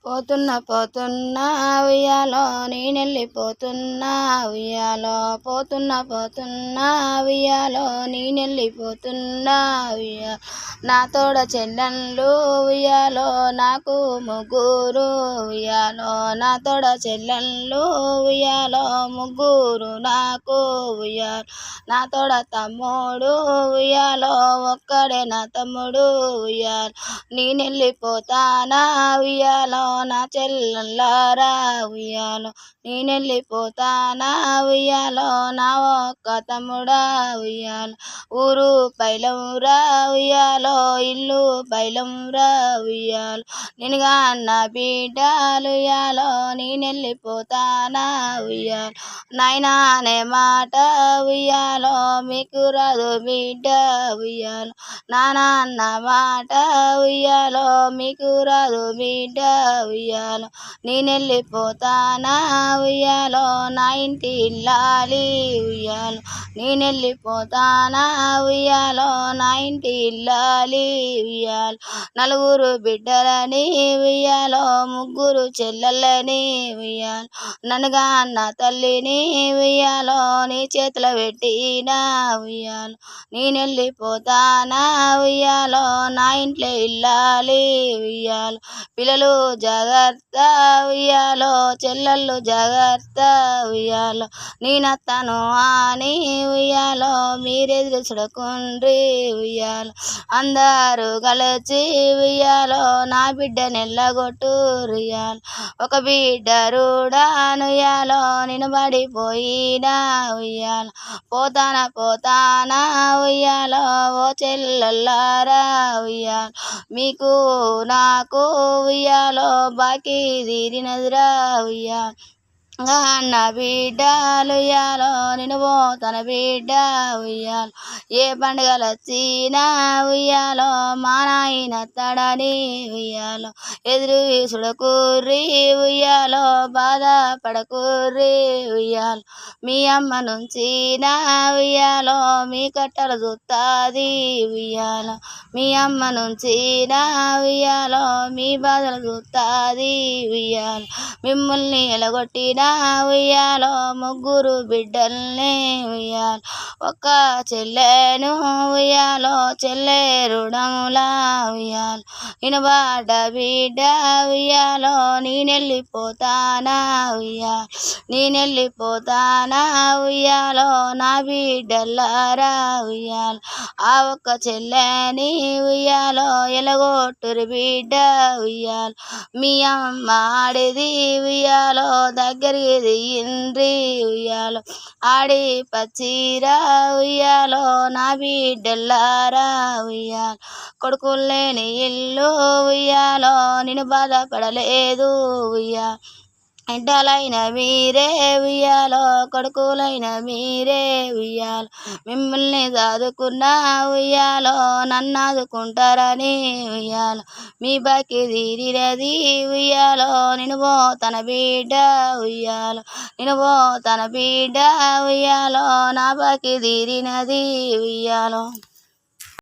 పోతున్నా పోతున్నా ఉయ్యాలో నేనెళ్ళిపోతున్నా ఉయ్యాలో పోతున్నా పోతున్నా ఉయ్యాలో నేనెళ్ళిపోతున్నా ఉయ్యాలో నా తోడ చెల్లెళ్ళు ఉయ్యాలో నాకు ముగ్గురు ఉయ్యాలో నా తోడ చెల్లెళ్ళు ఉయ్యాలో ముగ్గురు నాకు ఉయ్యాలో నా తోడ తమ్ముడు ఉయ్యాలో ఒక్కడే నా తమ్ముడు ఉయ్యాలో నేనెళ్ళిపోతానా ఉయ్యాలో నా చెల్లెల్లారా ఉయ్యాలో నేనెళ్ళిపోతానా ఉయ్యాలో నా ఒక్క తమ్ముడా ఉయ్యాలో ఊరు పైలంరా ఉయ్యాలో ఇల్లు పైలంరా ఉయ్యాలో నేనుగా అన్న బిడ్డలు ఉయ్యాలో నేనెళ్ళిపోతానా ఉయ్యాలో నాయనా అనే మాట ఉయ్యాలో మీకు రాదు బిడ్డ ఉయ్యాలో నాన్న అన్న మాట ఉయ్యాలో మీకు రాదు బిడ్డ ఉయ్యాలో నేనెళ్ళిపోతానా ఉయ్యాలో నా ఇంటి ఇల్లాలి ఉయ్యాలో నేనెళ్ళిపోతానా ఉయ్యాలో నా ఇంటి ఇల్లాలి ఉయ్యాలో నలుగురు బిడ్డలని ఉయ్యాలో ముగ్గురు చెల్లెళ్ళని ఉయ్యాలో నన్నుగా అన్న తల్లిని ఉయ్యాలో నీ చేతిలో పెట్టినా ఉయ్యాలో నేనెళ్ళిపోతానా ఉయ్యాలో నా ఇంట్లో ఇల్లాలి ఉయ్యాలో పిల్లలు జాగ్రత్త ఉయ్యాలో చెల్లెళ్ళు జాగ్రత్త ఉయ్యాలో నేనత్తను అని ఉయ్యాలో మీరెదురు చూడకుండ్రి ఉయ్యాలో అందరూ కలిసి ఉయ్యాలో నా బిడ్డ నెల్లగొట్టు ఉయ్యాలో ఒక బిడ్డ రూడానుయ్యాలో నేను పడిపోయినా ఉయ్యాలో పోతానా ఉయ్యాలో ఓ చెల్లెల్లారా ఉయ్యాలో మీకు నాకు ఉయ్యాలో బాకీ తీరినదిరా ఉయ్యాలో అన్న బిడ్డలు ఉయ్యాలో నేను పోతాన బిడ్డ ఉయ్యాలో ఏ పండుగలు వచ్చినా ఉయ్యాలో మా నాయన తడని ఉయ్యాలో ఎదురు చూడకుర్రి ఉయ్యాలో బాధ పడకుర్రి ఉయ్యాలో మీ అమ్మ నుంచి నా ఉయ్యాలో మీ కట్టలు చూస్తుంది ఉయ్యాలో మీ అమ్మ నుంచి నా ఉయ్యాలో మీ బాధలు చూస్తుంది ఉయ్యాలో మిమ్మల్ని ఎలగొట్టిన ఉయ్యాలో ముగ్గురు బిడ్డల్ని ఉయ్యాలో ఒక్క చెల్లెను ఉయ్యాలో చెల్లె రుణములా ఉయ్యాలో ఇనబాడ బిడ్డ ఉయ్యాలో నేనెళ్ళిపోతానా ఉయ్యాలో నేనెళ్ళిపోతానా ఉయ్యాలో నా బిడ్డల్లారా ఉయ్యాలో ఆ ఒక్క చెల్లెని ఉయ్యాలో ఎలగొట్టురు బిడ్డ ఉయ్యాలో మీ అమ్మ ఆడేది ఉయ్యాలో దగ్గరికి దియ్యండ్రి ఉయ్యాలో ఆడి పచ్చిరా ఉయ్యాలో నా బిడ్డల్లారా ఉయ్యాలో కొడుకులు లేని ఇల్లు ఉయ్యాలో నేను బాధపడలేదు ఉయ్యాలో ఎంటలైన మీరే ఉయ్యాలో కొడుకులైన మీరే ఉయ్యాలో మిమ్మల్ని చదువుకున్నా ఉయ్యాలో నన్ను ఆదుకుంటారని ఉయ్యాలో మీ బాకి తీరినది ఉయ్యాలో నేను పోతాన బిడ్డ ఉయ్యాలో నేను పోతాన బిడ్డ ఉయ్యాలో నా బాకి తీరినది ఉయ్యాలో.